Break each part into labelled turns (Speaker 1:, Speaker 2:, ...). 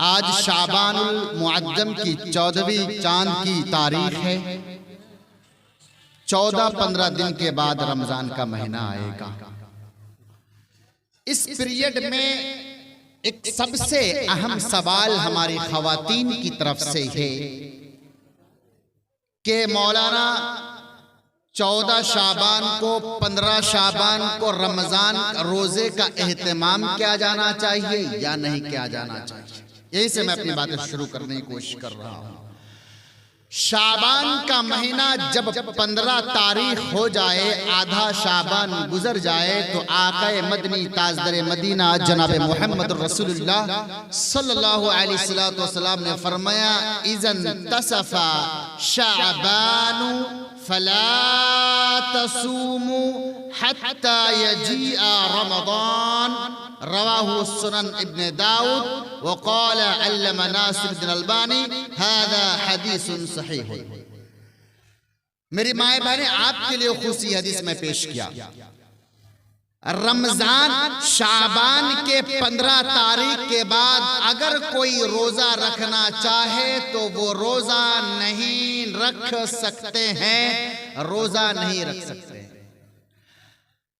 Speaker 1: آج شعبان المعظم کی 14ویں چاند کی تاریخ ہے۔ 14-15 دن کے بعد رمضان کا مہینہ آئے گا۔ اس پیریڈ میں ایک سب سے اہم سوال ہماری خواتین کی طرف سے ہے کہ مولانا 14 شعبان کو 15 شعبان کو رمضان روزے کا اہتمام کیا جانا چاہیے یا نہیں کیا جانا چاہیے؟ یہی سے میں اپنی باتیں شروع کرنے کی کوشش کر رہا ہوں۔ شعبان کا مہینہ جب 15 تاریخ ہو جائے، آدھا شعبان گزر جائے، تو آقا مدنی تاجدار مدینہ جناب محمد رسول اللہ صلی اللہ علیہ وسلم نے فرمایا اذا انتصف شعبان فلا تصوموا حتى يجيء رمضان، رواہ السنن ابن داؤد، وقال علامہ ناصر الدین البانی هذا حدیث صحیح۔ میری مائیں بہنیں، آپ کے لیے خصوصی حدیث میں پیش کیا۔ رمضان شعبان کے 15 تاریخ کے بعد اگر کوئی روزہ رکھنا چاہے تو وہ روزہ نہیں رکھ سکتے ہیں، روزہ نہیں رکھ سکتے ہیں۔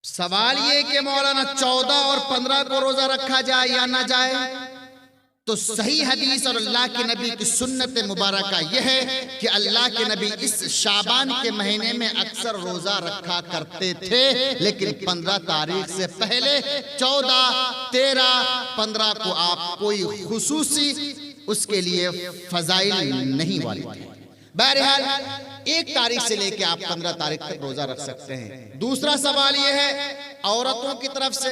Speaker 1: سوال یہ کہ مولانا 14 اور 15 کو روزہ رکھا جائے یا نہ جائے؟ تو صحیح حدیث اور اللہ کے نبی کی سنت مبارکہ یہ ہے کہ اللہ کے نبی اس شعبان کے مہینے میں اکثر روزہ رکھا کرتے تھے، لیکن 15 تاریخ سے پہلے 14، 13، 15 کو آپ کوئی خصوصی اس کے لیے فضائل نہیں والے تھے۔ بہرحال 1 تاریخ سے لے کے آپ 15 تاریخ تک روزہ رکھ سکتے ہیں۔ دوسرا سوال یہ ہے عورتوں کی طرف سے،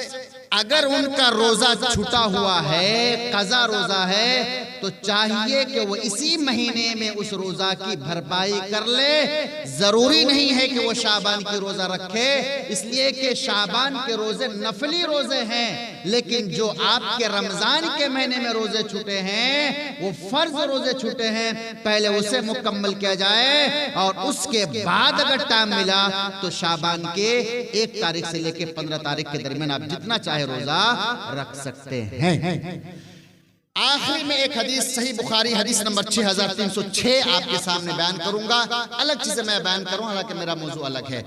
Speaker 1: اگر ان کا روزہ چھوٹا ہوا ہے، قضا روزہ ہے، تو چاہیے کہ وہ اسی مہینے میں اس روزہ کی بھرپائی کر لے۔ ضروری نہیں ہے کہ وہ شعبان کی روزہ رکھے، اس لیے کہ شعبان کے روزے نفلی روزے ہیں، لیکن جو آپ کے رمضان کے مہینے میں روزے چھوٹے ہیں وہ فرض روزے چھوٹے ہیں، پہلے اسے مکمل کیا جائے، اور اس کے بعد اگر ٹائم ملا تو شعبان کے 1 تاریخ سے لے کے 15 تاریخ کے درمیان آپ جتنا چاہے روزہ رکھ سکتے ہیں۔ آخری میں ایک حدیث صحیح بخاری حدیث نمبر 6306 آپ کے سامنے بیان کروں گا۔ الگ چیزیں میں بیان کروں، حالانکہ میرا موضوع الگ ہے۔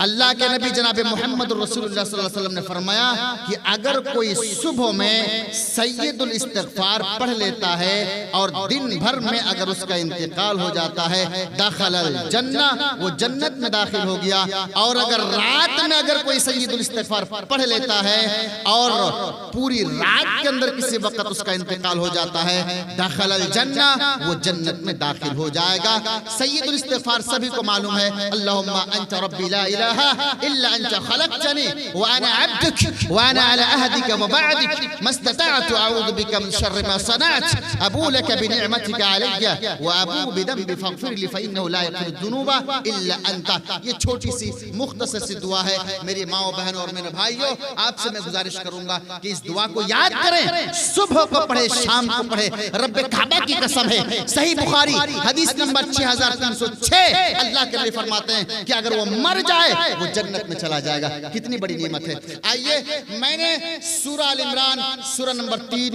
Speaker 1: اللہ کے نبی جناب محمد رسول اللہ صلی اللہ علیہ وسلم نے فرمایا کہ اگر کوئی صبح میں سید الاستغفار پڑھ لیتا ہے اور دن بھر میں اگر اس کا انتقال ہو جاتا ہے، دخل الجنہ، وہ جنت میں داخل ہو گیا، اور اگر رات میں اگر کوئی سید الاستغفار پڑھ لیتا ہے اور پوری رات کے اندر کسی وقت اس کا انتقال ہو جاتا ہے، دخل الجنہ، وہ جنت میں داخل ہو جائے گا۔ سید الاستغفار سبھی کو معلوم ہے، اللہم انت ربی لا الہ إلا أنت خلقتني وأنا عبدك وأنا على عهدك ووعدك ما استطعت أعوذ بك من شر ما صنعت أبو لك بنعمتك علي وأبو بذنبي فاغفر لي فإنه لا يغفر الذنوب إلا أنت۔ یہ چھوٹی سی مختصر سی دعا ہے۔ میری ماں بہنوں اور میرے بھائیوں، آپ سے میں گزارش کروں گا کہ اس دعا کو یاد کریں، صبح کو پڑھے، شام کو پڑھے۔ رب کعبہ کی قسم ہے، صحیح بخاری حدیث نمبر 6306 اللہ کے نبی فرماتے ہیں کہ اگر وہ مر جائے وہ جنت میں چلا جائے گا۔ کتنی بڑی نعمت ہے۔ آئیے، میں نے سورہ آل عمران سورہ نمبر 3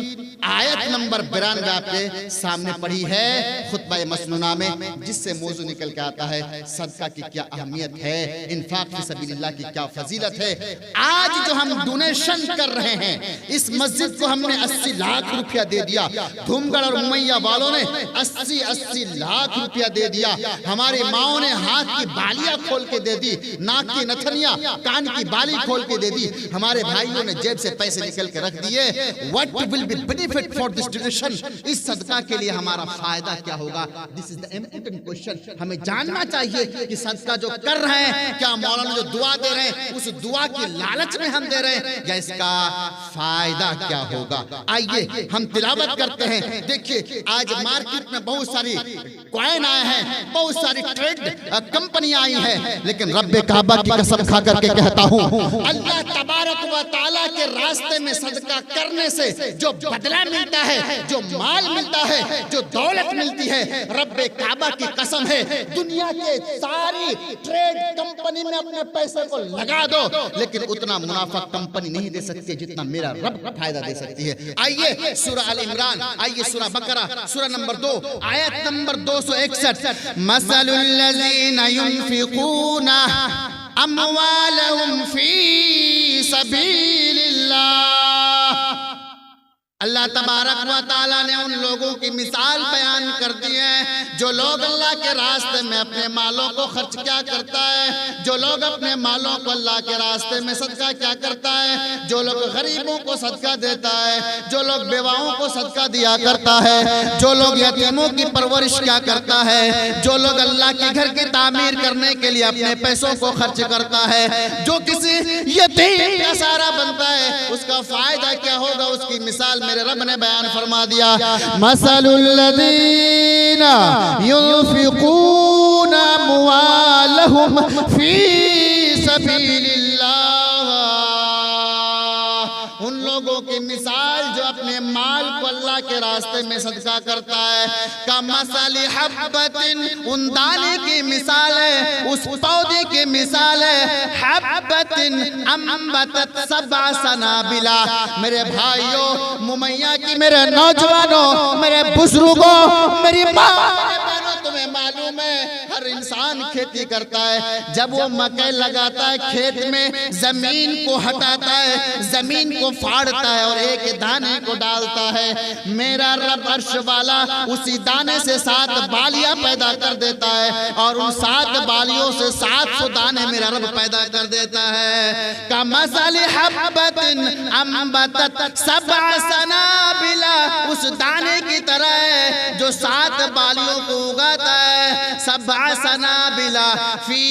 Speaker 1: آیت نمبر 92 آپ کے سامنے پڑھی ہے خطبہ مسنونہ میں، جس سے موضوع نکل کے آتا ہے صدقہ کی کیا اہمیت ہے، انفاق فی سبیل اللہ کی کیا فضیلت ہے۔ آج جو ہم ڈونیشن کر رہے ہیں، اس مسجد کو ہم نے 80 لاکھ روپیہ دے دیا، دھومگڑھ اور امیہ والوں نے 80 لاکھ روپیہ دے دیا، ہماری ماؤں نے ہاتھ کی بالیاں کھول کے دے دی، ناک کی نتھنیاں، کان کی بالی کھول کے دے دی، ہمارے بھائیوں نے جیب سے پیسے نکل کے رکھ دیے۔ What will be benefit for this donation؟ اس صدقہ کے لیے ہمارا فائدہ کیا ہوگا؟ This is the important question۔ ہمیں جاننا چاہیے کہ صدقہ جو کر رہے ہیں، کیا مولانا جو دعا دے رہے ہیں اس دعا کی لالچ میں ہم دے رہے ہیں، یا اس کا فائدہ کیا ہوگا؟ آئیے ہم تلاوت کرتے ہیں۔ دیکھیے، آج مارکیٹ میں بہت ساری کوائن آئے ہیں، بہت ساری ٹریڈ کمپنیاں آئی ہیں، لیکن رب کعبہ کعبہ کی قسم کھا کر کے کہتا ہوں، اللہ تبارک و تعالیٰ کے راستے میں صدقہ کرنے سے جو بدلہ ملتا ہے، جو مال ملتا ہے، جو دولت ملتی ہے، رب کعبہ کی قسم ہے دنیا کے ساری ٹریڈ کمپنی میں اپنے پیسے کو لگا دو لیکن اتنا منافع کمپنی نہیں دے سکتی جتنا میرا رب فائدہ دے سکتی ہے۔ آئیے سورہ آل عمران، آئیے سورہ بقرہ، سورہ نمبر 2 آیت نمبر 261، مثل الذین ينفقون اموالهم فی سبیل اللہ۔ اللہ تبارک و تعالیٰ نے ان لوگوں کی مثال بیان کر دی ہے جو لوگ اللہ کے راستے میں اپنے مالوں کو خرچ کیا کرتا ہے، جو لوگ اپنے مالوں کو اللہ کے راستے میں صدقہ کیا کرتا ہے، جو لوگ غریبوں کو صدقہ دیتا ہے، جو لوگ بیواؤں کو صدقہ دیا کرتا ہے، جو لوگ یتیموں کی پرورش کیا کرتا ہے، جو لوگ اللہ کے گھر کی تعمیر کرنے کے لیے اپنے پیسوں کو خرچ کرتا ہے، جو کسی یتیم کا سہارا بنتا ہے، اس کا فائدہ کیا ہوگا، اس کی مثال میرے رب نے بیان فرما دیا، مثل الذین ينفقون اموالهم فی سبیل اللہ، ان لوگوں کی مثال جو اپنے مال کو اللہ کے راستے میں صدقہ کرتا ہے، کمثل حبۃ، ان دانے کی مثال ہے، اس پودے کی مثال ہے، حبۃ انبتت 7 سنابل۔ میرے بھائیوں، ممیاں کی، میرے نوجوانوں، میرے بزرگوں، میری ماں، تمہیں معلوم ہے ہر انسان کھیتی کرتا ہے، جب وہ مکئی لگاتا ہے کھیت میں زمین کو ہٹاتا ہے، زمین کو پھاڑتا ہے اور ایک دانے کو ڈالتا ہے، میرا رب عرش والا اسی دانے سے 7 بالیاں پیدا کر دیتا ہے اور ان 7 بالیوں سے 700 دانے میرا رب پیدا کر دیتا ہے۔ کمثل حبۃ انبتت 7 سنابل، اس دانے کی طرح ہے جو 7 بالیوں کو اگاتا ہے، 7 سنابل فی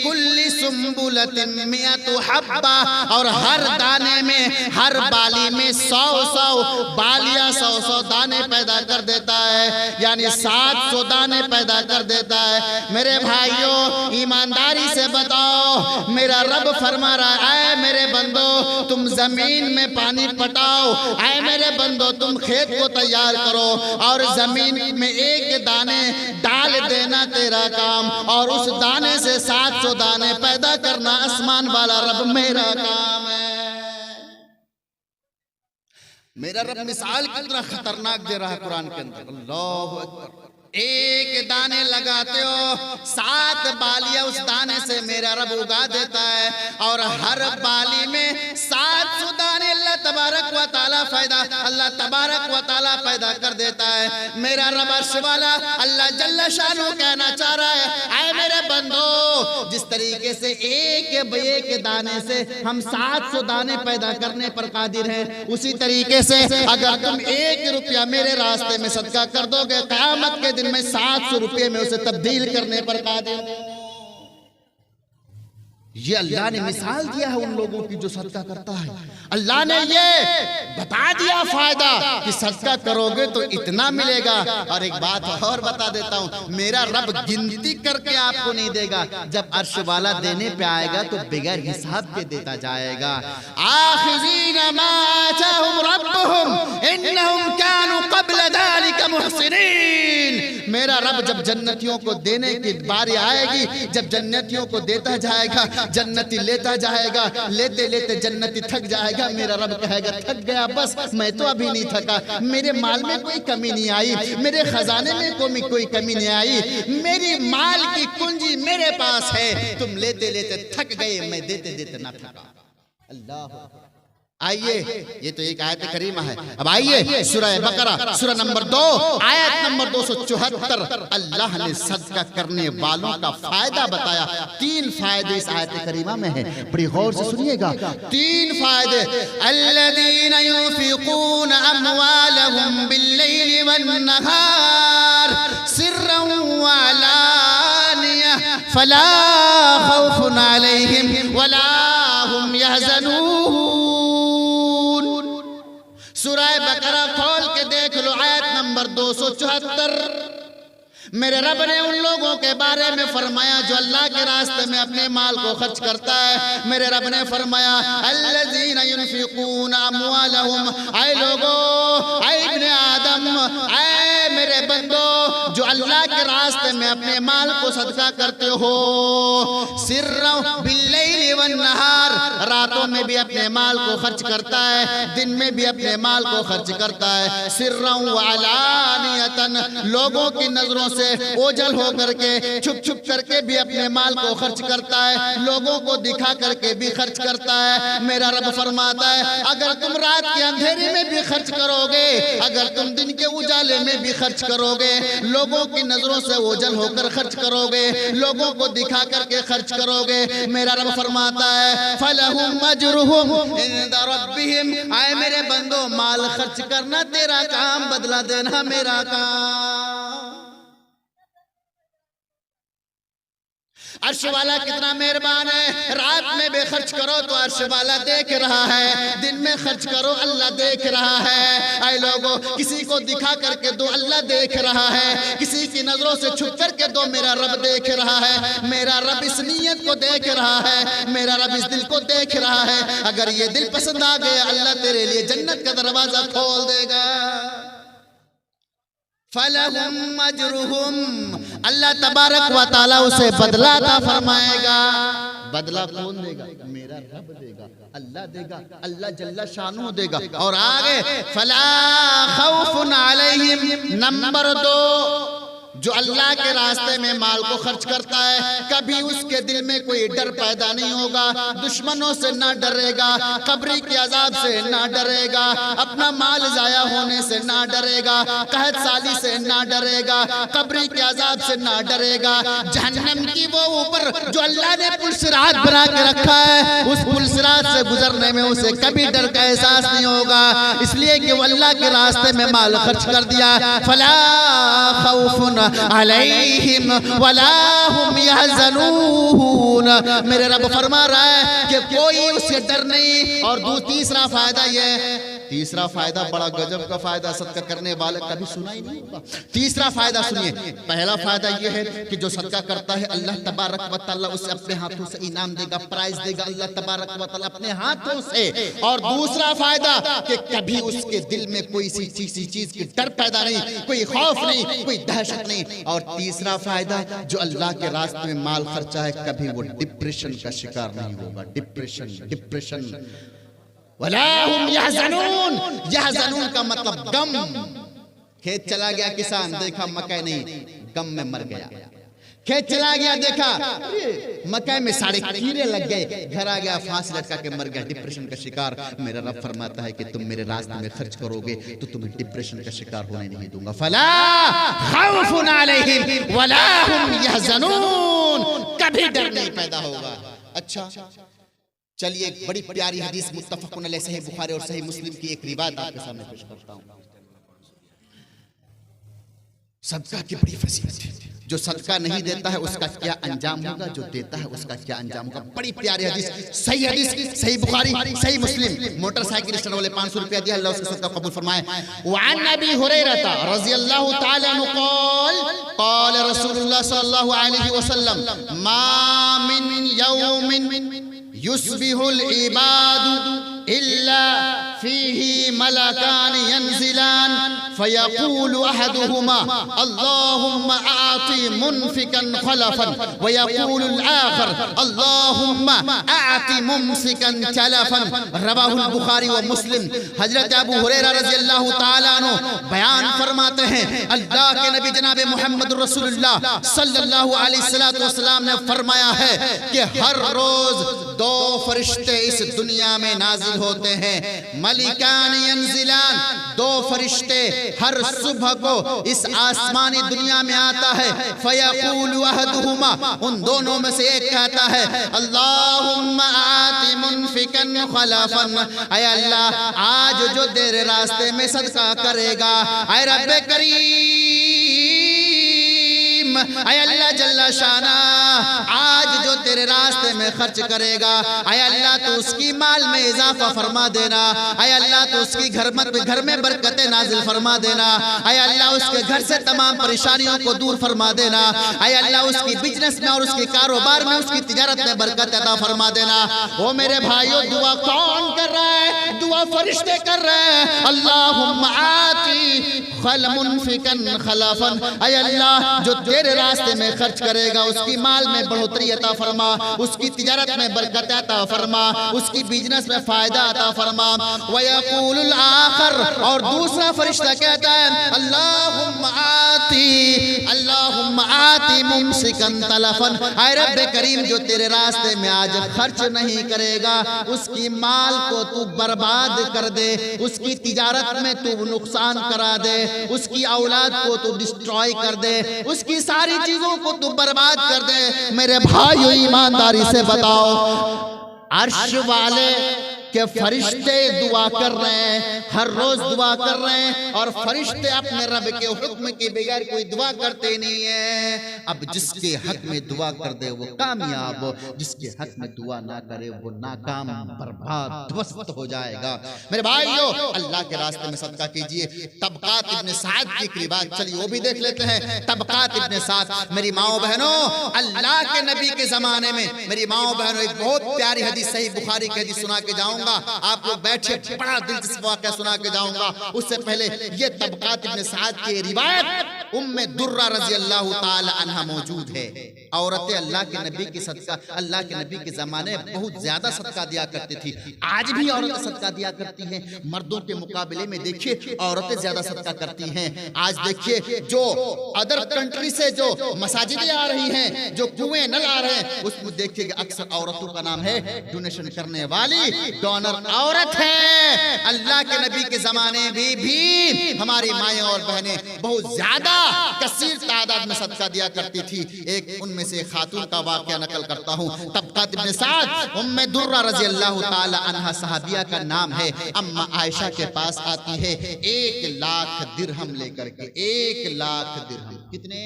Speaker 1: کل سنبلۃ 100 حبہ، اور ہر دانے میں، ہر بالی میں 100 بالیاں، 100 دانے پیدا کر دیتا ہے، یعنی 700 دانے پیدا کر دیتا ہے۔ میرے بھائیوں، ایمانداری سے بتاؤ، میرا رب فرما رہا ہے، اے میرے بندو تم زمین میں پانی پٹاؤ، اے میرے بندو تم کھیت کو تیار کرو اور زمین میں ایک دانے ڈال دینا تیرا کام، اور اس دانے سے 700 دانے پیدا کرنا آسمان والا رب میرا کام ہے۔ میرا رب مثال کتنا خطرناک دے رہا ہے قرآن کے اندر، اللہ اکبر۔ ایک دانے لگاتے ہو، 7 بالیاں اس دانے سے میرا رب اگا دیتا ہے، اور ہر بالی میں 700 دانے اللہ تبارک و تعالیٰ اللہ تبارک و تعالیٰ پیدا کر دیتا ہے۔ میرا رب عرش والا اللہ جل شانہ کہنا چاہ رہا ہے، اے میرے بندو، جس طریقے سے ایک دانے سے ہم 700 دانے پیدا کرنے پر قادر ہیں، اسی طریقے سے اگر تم 1 روپیہ میرے راستے میں صدقہ کر دو گے، قیامت کے دن میں 700 روپے میں اسے تبدیل کرنے پر قادر ہوں۔ یہ اللہ نے مثال دیا ہے ان لوگوں کی جو صدقہ کرتا ہے، اللہ نے یہ بتا دیا فائدہ کہ صدقہ کرو گے تو اتنا ملے گا۔ اور ایک بات اور بتا دیتا ہوں، میرا رب گنتی کر کے آپ کو نہیں دے گا، جب عرش والا دینے پہ آئے گا تو بغیر حساب کے دیتا جائے گا۔ آخذین ما آتاہم ربہم انہم کانوا قبل ذلک محسنین۔ میرا رب جب جنتیوں کو دینے کی باری آئے گی، جب جنتیوں کو دیتا جائے گا، جنتی لیتا جائے گا، لیتے لیتے جنتی تھک جائے گا، میرا رب کہے گا تھک گیا، بس میں تو ابھی نہیں تھکا، میرے مال میں کوئی کمی نہیں آئی، میرے خزانے میں کوئی کمی نہیں آئی، میری مال کی کنجی میرے پاس ہے، تم لیتے لیتے تھک گئے، میں دیتے دیتے نہ تھکا۔ اللہ آئیے، یہ تو ایک آیت کریمہ ہے۔ اب آئیے سورہ بقرہ سورہ نمبر 2 آیت نمبر 274، اللہ نے صدقہ کرنے والوں کا فائدہ بتایا۔ 3 فائدے اس آیت کریمہ میں ہیں، بڑی غور سے سنیے گا۔ 3 فائدے، الذین ينفقون اموالهم باللیل والنہار سرا وعلانیہ فلا خوف علیہم ولا هم يحزنون۔ سورہ بقرہ کھول کے دیکھ لو، آیت نمبر 274۔ میرے رب نے ان لوگوں کے بارے میں فرمایا جو اللہ کے راستے میں اپنے مال کو خرچ کرتا ہے. میرے رب نے فرمایا الذین ينفقون اموالهم، اے لوگوں، اے ابن آدم، اے میرے بندو جو اللہ کے راستے میں اپنے مال کو صدقہ کرتے ہو، سرًا باللیل والنہار، راتوں میں بھی اپنے مال کو خرچ کرتا ہے، دن میں بھی اپنے مال کو خرچ کرتا ہے، سرًا وعلانیۃً، لوگوں کی نظروں سے اوجھل ہو کر کے، چھپ چھپ کر کے بھی اپنے مال کو خرچ کرتا ہے، لوگوں کو دکھا کر کے بھی خرچ کرتا ہے. میرا رب فرماتا ہے اگر تم رات کے اندھیرے میں بھی خرچ کرو گے، اگر تم دن کے اجالے میں بھی خرچ کرو گے، لوگوں کی نظروں سے اوجھل ہو کر خرچ کرو گے، لوگوں کو دکھا کر کے خرچ کرو گے، میرا رب فرماتا ہے فَلَهُمْ أَجْرُهُمْ عِنْدَ رَبِّهِمْ، اے میرے بندو مال خرچ کرنا تیرا کام، بدلہ دینا میرا کام. عرش والا کتنا مہربان ہے، رات میں بے خرچ کرو تو عرش والا دیکھ رہا ہے، دن میں خرچ کرو اللہ دیکھ رہا ہے. اے لوگوں، کسی کو دکھا کر کے دو اللہ دیکھ رہا ہے، کسی کی نظروں سے چھپ کر کے دو میرا رب دیکھ رہا ہے. میرا رب اس نیت کو دیکھ رہا ہے، میرا رب اس دل کو دیکھ رہا ہے. اگر یہ دل پسند آ گیا اللہ تیرے لیے جنت کا دروازہ کھول دے گا. فَلَهُمْ أَجْرُهُمْ، اللہ تبارک و تعالیٰ اسے بدلہ عطا فرمائے گا. بدلہ کون دے گا؟ میرا رب دے گا، اللہ دے گا، اللہ جل شانہ دے گا. اور آگے فَلَا خَوْفٌ عَلَيْهِمْ، نمبر 2، جو اللہ کے راستے میں مال کو خرچ کرتا ہے کبھی اس کے دل میں کوئی ڈر پیدا نہیں ہوگا، دشمنوں سے نہ ڈرے گا، قبری کے عذاب سے نہ ڈرے گا، اپنا مال ضائع ہونے سے نہ ڈرے گا، قحط سالی سے نہ ڈرے گا، قبری کے عذاب سے نہ ڈرے گا. جہنم کی وہ اوپر جو اللہ نے پل صراط بنا کے رکھا ہے، اس پل صراط سے گزرنے میں اسے کبھی ڈر کا احساس نہیں ہوگا، اس لیے کہ وہ اللہ کے راستے میں مال خرچ کر دیا. فلا خوف علیہم ولا ہم یحزنون، میرے رب فرما رہا ہے کہ کوئی اس سے ڈر نہیں. اور تیسرا فائدہ یہ، تیسرا فائدہ بڑا گجب کا فائدہ، صدقہ کرنے والے کبھی سنا ہی نہیں ہوگا. تیسرا فائدہ سنیے. پہلا فائدہ یہ ہے کہ جو صدقہ کرتا ہے اللہ تبارک و تعالیٰ اسے اپنے ہاتھوں سے انعام دے گا، پرائز دے گا اللہ تبارک و تعالیٰ اپنے ہاتھوں سے. اور دوسرا فائدہ کہ کبھی اس کے دل میں کوئی سی چیز کی ڈر پیدا نہیں، کوئی خوف نہیں، کوئی دہشت نہیں. اور تیسرا فائدہ جو اللہ کے راستے میں مال خرچہ ہے کبھی وہ ڈپریشن کا شکار نہیں ہوگا. ڈپریشن وَلَا هُمْ يَحْزَنُونَ، يَحْزَنُونَ کا مطلب غم. کھیت چلا گیا کسان، دیکھا مکئی نہیں، غم میں مر گیا. کھیت چلا گیا، دیکھا مکئی میں سارے کیڑے لگ گئے، گھر آ گیا پھانسی لٹکا کے مر گیا، ڈپریشن کا شکار. میرا رب فرماتا ہے کہ تم میرے راستے میں خرچ کرو گے تو تمہیں ڈپریشن کا شکار ہونے نہیں دوں گا. فلا خوف علیہم ولا ہم یحزنون، کبھی ڈر نہیں پیدا ہوگا. اچھا چلیے ایک بڑی پیاری حدیث متفق علیہ صحیح بخاری اور صحیح مسلم کی ایک روایت آپ کے سامنے پیش کرتا ہوں. صدقہ کی بڑی فضیلت ہے. جو صدقہ نہیں دیتا ہے اس کا کیا انجام ہوگا، جو دیتا ہے اس کا کیا انجام ہوگا. بڑی پیاری حدیث، صحیح حدیث، صحیح بخاری، صحیح مسلم. موٹر سائیکل اسٹینڈ والے 500 روپیہ دیا، اللہ اس کا صدقہ قبول فرمائے. وعن ابی ہریرہ رضی اللہ تعالی عنہ قال قال رسول اللہ صلی اللہ علیہ وسلم ما من یوم يصبح العباد إلا فيه ملكان ينزلان فيقول أحدهما اللهم أعط منفقا خلفا ويقول الآخر اللهم أعط ممسكا تلفا. رواه البخاری و مسلم. حضرت ابو ہریرہ رضی اللہ تعالیٰ عنہ بیان فرماتے ہیں اللہ کے نبی جناب محمد رسول اللہ صلی اللہ علیہ وسلم نے فرمایا ہے کہ ہر روز 2 فرشتے اس دنیا میں نازل ہوتے ہیں. ملکان ینزلان، 2 فرشتے ہر صبح کو اس آسمانی دنیا میں آتا ہے. فیقول احدہما، ان دونوں میں سے ایک کہتا ہے اللہم آت منفقا خلفا، اے اللہ آج جو تیرے راستے میں صدقہ کرے گا، اے رب کریم کریم اے اللہ جل شانہ آج جو تیرے راستے میں خرچ کرے گا اے اللہ تو اس کی مال میں اضافہ فرما دینا، اے اللہ تو اس کی گھر میں برکتیں نازل فرما دینا، اے اللہ اس کے گھر سے تمام پریشانیوں کو دور فرما دینا، اے اللہ اس کی بزنس میں اور اس کی کاروبار میں اس کی تجارت میں برکت عطا فرما دینا۔ وہ میرے بھائیو دعا کون کر رہا ہے؟ دعا فرشتے کر رہے ہیں۔ اللہم آتی خل منفقن خلافن، اے اللہ جو تیرے راستے میں خرچ کرے گا اس کی مال میں بڑھوتری عطا فرما، اس کی تجارت میں برکت عطا فرما، اس کی بزنس میں فائدہ عطا فرما۔ وَيَقُولُ الْآخَرُ، اور دوسرا فرشتہ کہتا ہے اللہم آتی ممسکن تلفن، اے رب کریم جو تیرے راستے میں آج خرچ نہیں کرے گا اس کی مال کو تو برباد کر دے، اس کی تجارت میں تو نقصان کرا دے، اس کی اولاد کو تو ڈسٹروائے کر دے، اس کی ساری چیزوں کو تو برباد کر دے۔ میرے بھائیو ایمانداری سے بتاؤ، عرش والے کہ فرشتے دعا کر رہے ہیں، ہر روز دعا کر رہے ہیں، اور فرشتے اپنے رب کے حکم کے بغیر کوئی دعا کرتے نہیں ہیں۔ اب جس کے حق میں دعا کر دے وہ کامیاب، جس کے حق میں دعا نہ کرے وہ ناکام، برباد، دھوست ہو جائے گا۔ میرے بھائیو اللہ کے راستے میں صدقہ کیجئے۔ طبقات ابن سعد کی ایک روایت چلی وہ بھی دیکھ لیتے ہیں۔ طبقات ابن سعد، میری ماؤں بہنوں، اللہ کے نبی کے زمانے میں میری ماؤں بہنوں ایک بہت پیاری حدیث صحیح بخاری کی حدیث سنا کے جاؤں گا، آپ لوگ بیٹھے، بڑا دلچسپ واقعہ سنا کے جاؤں گا۔ اس سے پہلے یہ طبقات ابن سعد کی روایت ام درہ رضی اللہ تعالی عنہ موجود ہے۔ عورتیں اللہ کے نبی کی صدقہ، اللہ کے نبی کے زمانے میں بہت زیادہ صدقہ دیا کرتی تھی۔ آج بھی عورتیں صدقہ دیا کرتی ہیں، مردوں کے مقابلے میں دیکھیے عورتیں زیادہ صدقہ کرتی ہیں۔ آج دیکھیے جو ادر کنٹری سے جو مساجدیں آ رہی ہیں، جو کنویں نل آ رہے ہیں، اس میں دیکھیے کہ اکثر عورتوں کا نام ہے، ڈونیشن کرنے والی ڈونر عورت ہے۔ اللہ کے نبی کے زمانے میں بھی ہماری مائیں اور بہنیں بہت زیادہ کثیر تعداد میں صدقہ دیا کرتی تھی۔ ایک ان میں سے خاتون کا واقعہ نقل کرتا ہوں۔ طبقات ابن سعد ام درہ رضی اللہ تعالی عنہ صحابیہ کا نام ہے، اما عائشہ کے پاس آتی ہے 1,00,000 درہم لے کر کے۔ 1,00,000 درہم، کتنے؟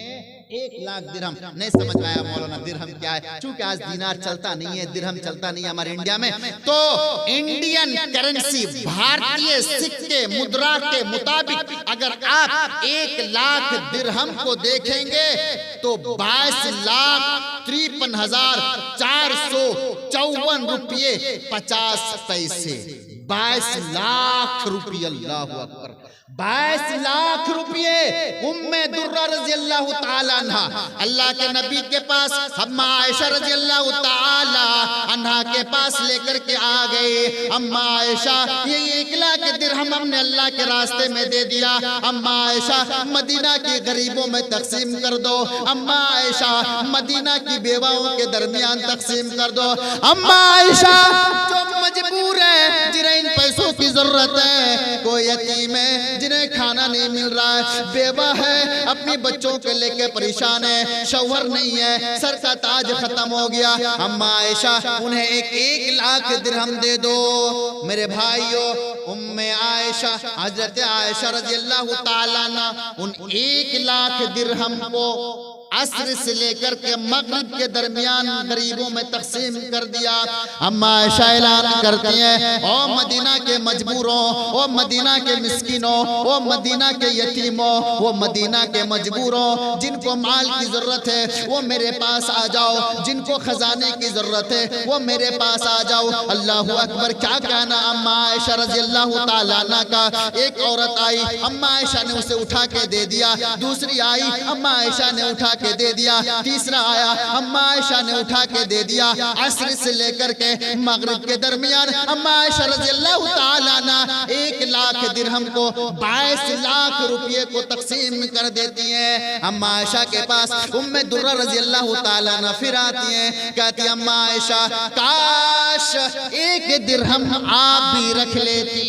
Speaker 1: 1,00,000 درہم۔ نہیں سمجھ میں آیا مولانا درہم کیا ہے؟ چونکہ آج دینار چلتا نہیں ہے، درہم چلتا نہیں ہے ہمارے انڈیا میں، تو انڈین کرنسی بھارتی سکے مدرا کے مطابق اگر آپ 1,00,000 درہم کو دیکھیں گے تو 22,53,454 روپیے 50 پیسے۔ 22,00,000 روپیے، اللہ اکبر، 22,00,000 روپیے ام درہ رضی اللہ تعالی عنہ اللہ کے نبی کے پاس اما عائشہ رضی اللہ تعالی عنہ کے پاس لے کر کے آ گئی۔ اما عائشہ یہ 1,00,000 درہم ہم نے اللہ کے راستے میں دے دیا، اما عائشہ مدینہ کی غریبوں میں تقسیم کر دو، اما عائشہ مدینہ کی بیواؤں کے درمیان تقسیم کر دو۔ اما عائشہ جو مجبور ہے، جنہیں ان پیسوں کی ضرورت ہے، کوئی یتیم ہے جنہیں کھانا نہیں مل رہا ہے، بیوہ ہے اپنی بچوں کے لے کے پریشان ہے، شوہر نہیں ہے، سر کا تاج ختم ہو گیا، اما عائشہ انہیں 1,00,000 درہم دے دو۔ میرے بھائیو ام عائشہ حضرت عائشہ رضی اللہ تعالیٰ عنہ ان 1,00,000 درہم کو عصر سے لے کر کے مغرب کے درمیان غریبوں میں تقسیم کر دیا۔ اما عائشہ اعلان کرتی ہیں او مدینہ کے مجبوروں، او مدینہ کے مسکینوں، او مدینہ کے یتیموں، وہ مدینہ کے مجبوروں جن کو مال کی ضرورت ہے وہ میرے پاس آ جاؤ، جن کو خزانے کی ضرورت ہے وہ میرے پاس آ جاؤ۔ اللہ اکبر، کیا کہنا اما عائشہ رضی اللہ تعالیٰ عنہ کا۔ ایک عورت آئی، اما عائشہ نے اسے اٹھا کے دے دیا، دوسری آئی، اما عائشہ نے اٹھا کے دے دیا، تیسرا آیا، اما عائشہ نے اٹھا کے دے دیا۔ عصر سے لے کر کے مغرب کے درمیان اما عائشہ رضی اللہ تعالیٰ عنہ 1,00,000 درہم کو 22,00,000 روپیے کو تقسیم کر دیتی ہیں۔ اما عائشہ کے پاس ام درہ رضی اللہ تعالیٰ عنہ پھر آتی ہیں، کہتی ہیں اما عائشہ کاش 1 درہم آپ بھی رکھ لیتی۔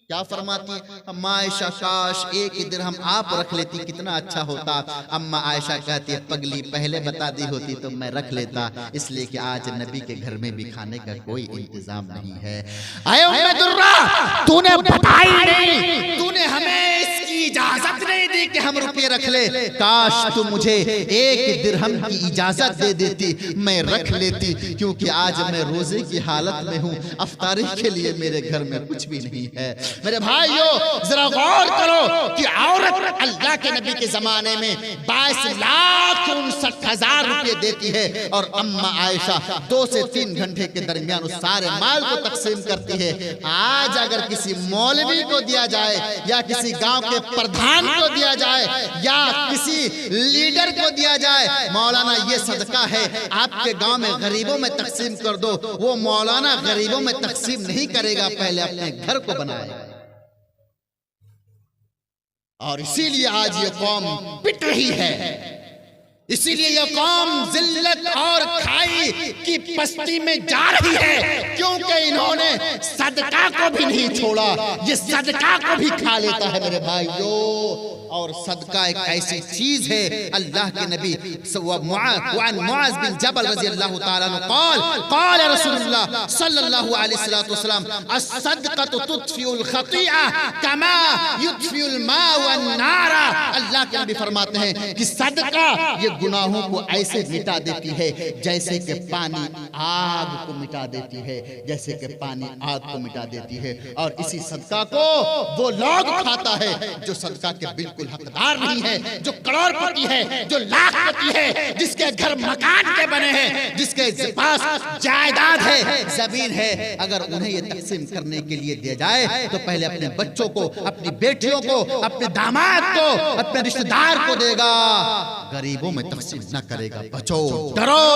Speaker 1: کیا فرماتی ہے اما عائشہ؟ کاش 1 درہم آپ رکھ لیتی کتنا اچھا ہوتا۔ اما عائشہ کہتی ہے پگلی پہلے بتا دی ہوتی تو میں رکھ لیتا، اس لیے کہ آج نبی کے گھر میں بھی کھانے کا کوئی انتظام نہیں ہے۔ اے ام درہ، تو نے بتائی نہیں، تو نے ہمیں اس کی اجازت نہیں دی کہ ہم روپیہ کے رکھ لے، کاش تم مجھے 1 درہم کی اجازت دے دیتی، میں رکھ لیتی، کیونکہ آج میں روزے کی حالت میں ہوں، افطاری کے لیے میرے گھر میں کچھ بھی نہیں ہے۔ میرے بھائیو ذرا غور کرو کہ عورت اللہ کے نبی کے زمانے میں 22,59,000 روپے دیتی ہے، اور اماں عائشہ 2 سے 3 گھنٹے کے درمیان اس سارے مال کو تقسیم کرتی ہے۔ آج اگر کسی مولوی کو دیا جائے یا کسی گاؤں کے پردھان کو دیا جائے یا کسی لیڈر کو دیا جائے، مولانا یہ صدقہ ہے، آپ کے گاؤں میں غریبوں میں تقسیم کر دو، وہ مولانا غریبوں میں تقسیم نہیں کرے گا، پہلے اپنے گھر کو بنائے۔ اور اسی لیے آج یہ قوم پٹ رہی ہے، اسی لیے یہ قوم ذلت اور کھائی کی پستی میں جا رہی ہے، کیونکہ انہوں نے صدقہ کو بھی نہیں چھوڑا، یہ صدقہ کو بھی کھا لیتا ہے میرے بھائیو۔ اور صدقہ ایک ایسی چیز ہے، اللہ کے نبی وعن معاذ بن جبل رضی اللہ تعالیٰ عنہ قال رسول اللہ صلی اللہ علیہ وسلم الصدقہ تطفئ الخطیئہ کما یطفئ الماء والنار۔ اللہ کے نبی فرماتے ہیں کہ صدقہ یہ گناہوں کو ایسے مٹا دیتی ہے جیسے کہ پانی آگ کو مٹا دیتی ہے، جیسے کہ پانی آگ کو مٹا دیتی ہے۔ اور اسی صدقہ کو وہ لوگ کھاتا ہے جو صدقہ کے بالکل حقدار نہیں ہے، جو کروڑ پتی ہے، جو لاکھ پتی ہے، جس کے گھر مکان کے بنے ہیں، جس کے پاس جائیداد ہے، زمین ہے، اگر انہیں یہ تقسیم کرنے کے لیے دیا جائے تو پہلے اپنے بچوں کو، اپنی بیٹیوں کو، اپنے داماد کو، اپنے رشتہ دار کو دے گا، غریبوں میں تقسیم نہ کرے گا۔ بچو، ڈرو،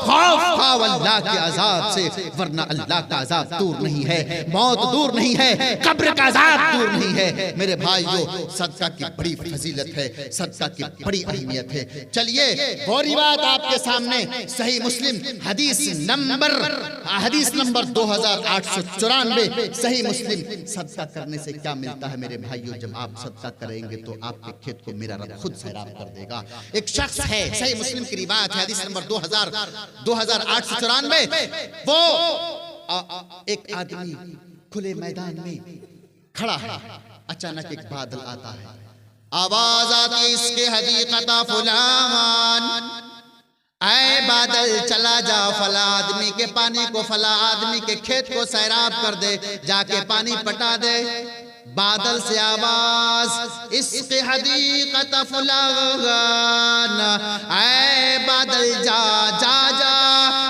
Speaker 1: خوف کھاؤ اللہ کے عذاب سے، ورنہ اللہ کا عذاب دور نہیں ہے، موت دور نہیں ہے، قبر کا عذاب دور نہیں ہے۔ میرے بھائیو صدقہ کی بڑی فضیلت ہے، صدقہ کی بڑی اہمیت ہے۔ چلیے وہ روایت آپ کے سامنے، صحیح مسلم حدیث نمبر 2894، صحیح مسلم۔ صدقہ کرنے سے کیا ملتا ہے میرے بھائیو؟ جب آپ صدقہ کریں گے تو آپ کے کھیت کو میرا رب خود سیراب کر دے گا۔ ایک شخص ہے، صحیح مسلم کی روایت ہے، حدیث نمبر 2894، وہ ایک آدمی کھلے میدان میں کھڑا ہے، اچانک ایک بادل آتا ہے، آواز آتی اس کے حدیقت فلان، اے بادل چلا جا فلا آدمی کے پانی کو، فلا آدمی کے کھیت کو سیراب کر دے، جا کے پانی پٹا دے۔ بادل سے آواز اس کے حدیقت فلان، اے بادل جا جا جا،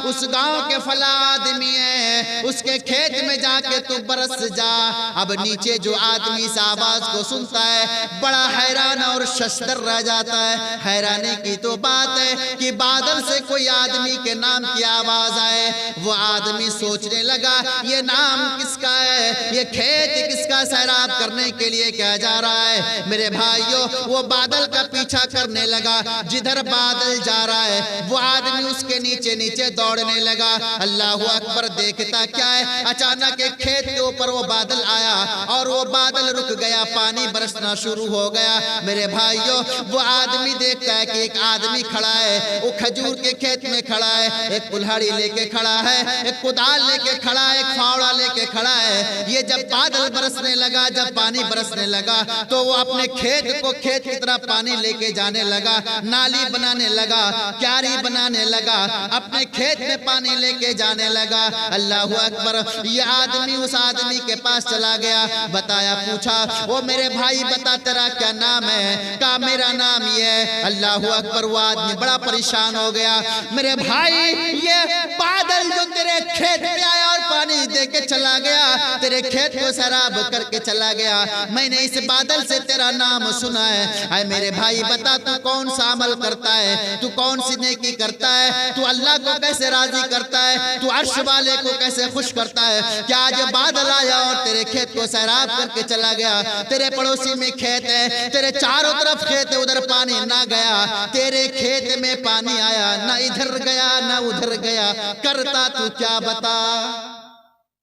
Speaker 1: اس گاؤں کے فلا آدمی ہے، اس کے کھیت میں جا کے تو برس جا۔ اب نیچے جو آدمی اس آواز کو سنتا ہے بڑا حیران اور ششدر رہ جاتا ہے۔ حیرانی کی تو بات ہے کہ بادل سے کوئی آدمی کے نام کی آواز آئے۔ وہ آدمی سوچنے لگا یہ نام کس کا ہے، یہ کھیت کس کا سیراب کرنے کے لیے کیا جا رہا ہے۔ میرے بھائیو وہ بادل کا پیچھا کرنے لگا، جدھر بادل جا رہا ہے وہ آدمی اس کے نیچے نیچے دوڑنے لگا۔ اللہ اکبر، دیکھتا کیا ہے، اچانک ایک کھیت کے اوپر وہ بادل آیا اور وہ بادل رک گیا، پانی برسنا شروع ہو گیا۔ میرے بھائیو وہ آدمی دیکھتا ہے کہ ایک آدمی کھڑا ہے، وہ کھجور کے کھیت میں کھڑا ہے، ایک کلہاڑی لے کے کھڑا ہے، ایک کدال لے کے کھڑا ہے، ایک پھاوڑا لے کے کھڑا ہے۔ یہ جب بادل برسنے لگا، جب پانی برسنے لگا تو وہ اپنے کھیت کو کھیت کی طرح پانی لے کے جانے لگا، نالی بنانے لگا، کیاری بنانے لگا، اپنے کھیت میں پانی لے کے جانے لگا۔ اللہ اکبر، یہ آدمی اس آدمی کے پاس چلا گیا، بتایا، پوچھا، وہ میرے بھائی بتا تیرا کیا نام ہے؟ کہا میرا نام یہ ہے۔ اللہ اکبر، وہ آدمی بڑا پریشان ہو گیا، میرے بھائی یہ بادل جو تیرے کھیت میں آیا اور پانی دے کے چلا گیا، تیرے کھیت کو سیراب کر کے چلا گیا، میں نے اس بادل سے تیرا نام سنا ہے۔ اے میرے بھائی بتا تو کون سا عمل کرتا ہے، تو کون سی نیکی کرتا ہے، تو اللہ کو کیسے راضی کرتا ہے، تو عرش والے کو کیسے خوش کرتا ہے؟ کیا آج بادل آیا اور تیرے کھیت کو سیراب کر کے چلا گیا، تیرے پڑوسی میں کھیت ہے، تیرے چاروں طرف کھیت ہے، ادھر پانی نہ گیا، تیرے کھیت میں پانی آیا، نہ ادھر گیا نہ ادھر گیا، کرتا تو کیا بتا؟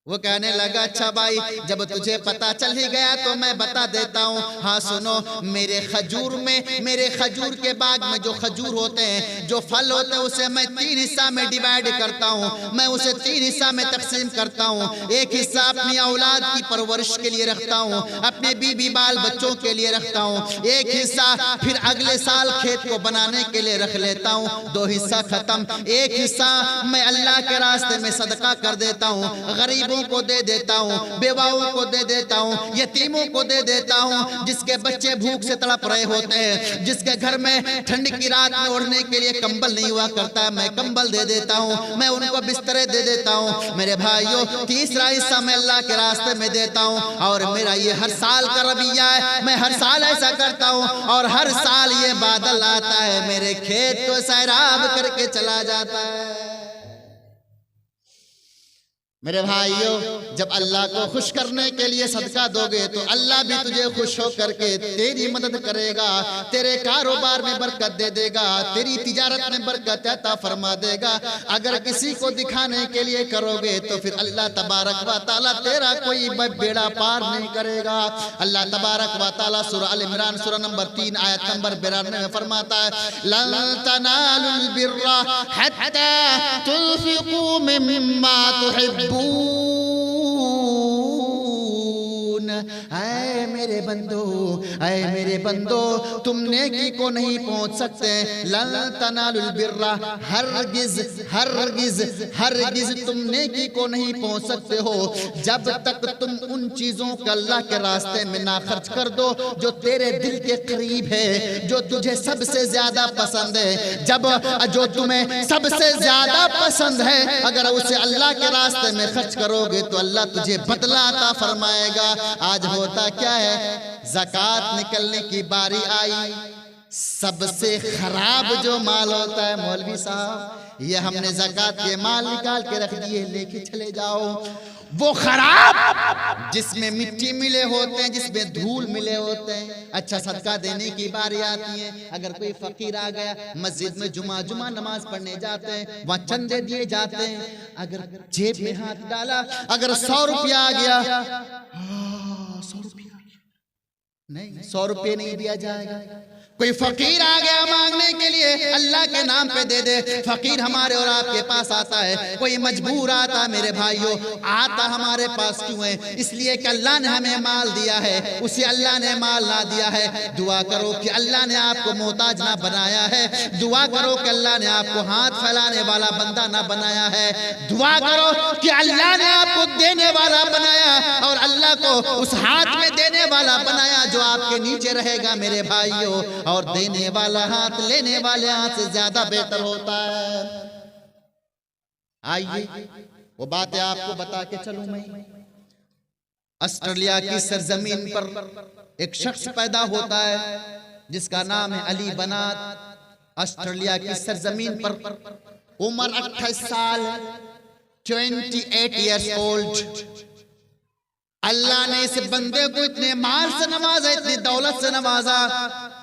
Speaker 1: وہ کہنے لگا اچھا بھائی جب تجھے پتا چل ہی گیا تو میں بتا دیتا ہوں. ہاں سنو، میرے خجور کے باغ میں جو خجور ہوتے ہیں، جو پھل ہوتے ہیں، اسے میں 3 حصہ میں ڈیوائیڈ کرتا ہوں. میں اسے 3 حصہ میں تقسیم کرتا ہوں. ایک حصہ اپنی اولاد کی پرورش کے لیے رکھتا ہوں، اپنے بیوی بال بچوں کے لیے رکھتا ہوں. ایک حصہ پھر اگلے سال کھیت کو بنانے کے لیے رکھ لیتا ہوں. 2 حصہ ختم. ایک حصہ میں اللہ کے راستے میں صدقہ کر دیتا ہوں، غریبوں کو دے دیتا ہوں، بیواؤں کو دے دیتا ہوں، یتیموں کو دے دیتا ہوں. جس کے بچے بھوک سے تڑپ رہے ہوتے ہیں، جس کے گھر میں ٹھنڈ کی رات میں اوڑھنے کے لیے کمبل نہیں ہوا کرتا ہے، میں کمبل دے دیتا ہوں، میں ان کو بسترے دے دیتا ہوں. میرے بھائیوں، تیسرا حصہ میں اللہ کے راستے میں دیتا ہوں. اور میرا یہ ہر سال کا رویہ ہے، میں ہر سال ایسا کرتا ہوں، اور ہر سال یہ بادل آتا ہے، میرے کھیت کو سیراب کر کے چلا جاتا ہے. میرے بھائیوں، جب اللہ کو خوش کرنے کے لیے صدقہ دو گے تو اللہ بھی تجھے خوش ہو کر کے تیری مدد کرے گا، تیرے کاروبار میں برکت دے دے گا، تیری تجارت میں برکت عطا فرما دے گا. اگر کسی کو دکھانے کے لیے کرو گے تو پھر اللہ تبارک و تعالیٰ تیرا کوئی بیڑا پار نہیں کرے گا. اللہ تبارک و تعالیٰ سورہ آل عمران سورہ نمبر 3 آیت نمبر 92 میں فرماتا ہے لَن تَنَالُوا الْبِرَّ حَتَّى تُنْفِقُوا مِمَّا تُحِبُّونَ. اے میرے بندو، تم نیکی کو نہیں پہنچ سکتے. لَن تَنَالُوا الْبِرَّ، ہرگز تم نیکی کو نہیں پہنچ سکتے ہو جب تک تم ان چیزوں کا اللہ کے راستے میں نہ خرچ کر دو جو تیرے دل کے قریب ہے، جو تجھے سب سے زیادہ پسند ہے. جو تمہیں سب سے زیادہ پسند ہے، اگر اسے اللہ کے راستے میں خرچ کرو گے تو اللہ تجھے بدلہ عطا فرمائے گا. آج ہوتا کیا ہے، زکوٰۃ نکلنے کی باری آئی، سب سے خراب جو مال ہوتا ہے مولوی صاحب، یہ ہم نے زکوٰۃ کے مال نکال کے رکھ دیے، لے کے چلے جاؤ. وہ خراب جس میں مٹی ملے ہوتے ہیں، جس میں دھول ملے ہوتے ہیں. اچھا صدقہ دینے کی باری آتی ہے، اگر کوئی فقیر آ گیا، مسجد میں جمعہ نماز پڑھنے جاتے ہیں، وہاں چندے دیے جاتے ہیں. اگر جیب میں ہاتھ ڈالا، اگر 100 روپیہ آ گیا، 100 روپیہ نہیں، 100 روپے نہیں دیا جائے گا. کوئی فقیر آ گیا مانگنے کے لیے، اللہ کے نام پہ دے دے. فقیر ہمارے اور آپ کے پاس آتا ہے، کوئی مجبور آتا ہے. میرے بھائیوں، آتا ہمارے پاس کیوں ہے؟ اس لیے کہ اللہ نے ہمیں مال دیا ہے، اسے اللہ نے مال نہ دیا ہے. دعا کرو کہ اللہ نے آپ کو محتاج نہ بنایا ہے. دعا کرو کہ اللہ نے آپ کو ہاتھ پھیلانے والا بندہ نہ بنایا ہے. دعا کرو کہ اللہ نے آپ کو دینے والا بنایا اور اللہ کو اس ہاتھ میں دینے والا بنایا جو آپ کے نیچے رہے گا. میرے بھائیوں، اور دینے والا ہاتھ لینے والے ہاتھ سے زیادہ بہتر ہوتا ہے. آئیے وہ باتیں آپ کو بتا کے چلوں. میں آسٹریلیا کی سرزمین پر ایک شخص پیدا ہوتا ہے جس کا نام ہے علی بنات. آسٹریلیا کی سرزمین پر عمر 28 سال، 28 ایئرز اولڈ. اللہ نے اس بندے کو اتنے مال سے نوازا، اتنی دولت سے نوازا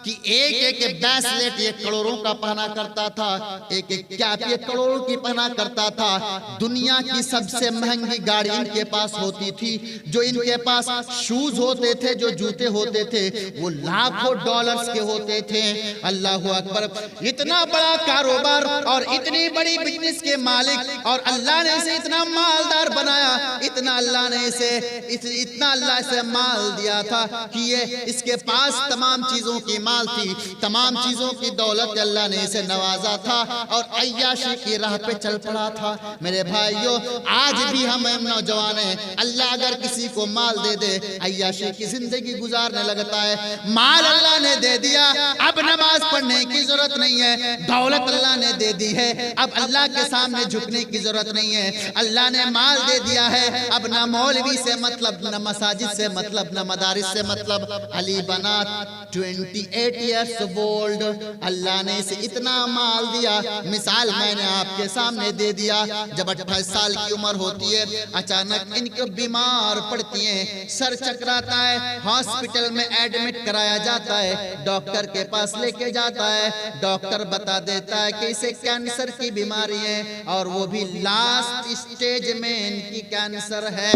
Speaker 1: کہ ایک بیسلیٹ یہ کروڑوں کا پہنا کرتا تھا، ایک کیپ یہ کروڑوں کی پہنا کرتا تھا. دنیا کی سب سے مہنگی گاڑی ان کے پاس ہوتی تھی. جو ان کے پاس شوز ہوتے تھے، جو جوتے ہوتے تھے، وہ لاکھوں ڈالرز کے ہوتے تھے. اللہ اکبر! اتنا بڑا کاروبار اور اتنی بڑی بزنس کے مالک، اور اللہ نے اسے اتنا مالدار بنایا، اتنا اللہ اسے مال دیا تھا کہ یہ اس کے پاس تمام چیزوں کی مال تھی، تمام چیزوں کی دولت اللہ نے اسے نوازا تھا اور عیاشی کی راہ پہ چل پڑا تھا. میرے بھائیوں، آج بھی ہم نوجوان ہیں، اللہ اگر کسی کو مال دے دے، عیاشی کی زندگی گزارنے لگتا ہے. مال اللہ نے دے دیا، اب نماز پڑھنے کی ضرورت نہیں ہے. دولت اللہ نے دے دی ہے، اب اللہ کے سامنے جھکنے کی ضرورت نہیں ہے. اللہ نے مال دے دیا ہے، اب نہ مولوی سے مطلب، نہ مساجد سے مطلب، نہ مدارس سے مطلب. علی بنات 28 8 years old. اللہ نے اسے اتنا مال دیا. مثال میں نے آپ کے سامنے دے دیا. جب 28 سال کی عمر ہوتی ہے اچانک ان کو بیمار پڑتی ہیں, سر چکراتا ہے, ہاسپٹل میں ایڈمٹ کرایا جاتا ہے, ڈاکٹر کے پاس لے کے جاتا ہے. ڈاکٹر بتا دیتا ہے کہ اسے کینسر کی بیماری ہے اور وہ بھی لاسٹ سٹیج میں ان کی کینسر ہے.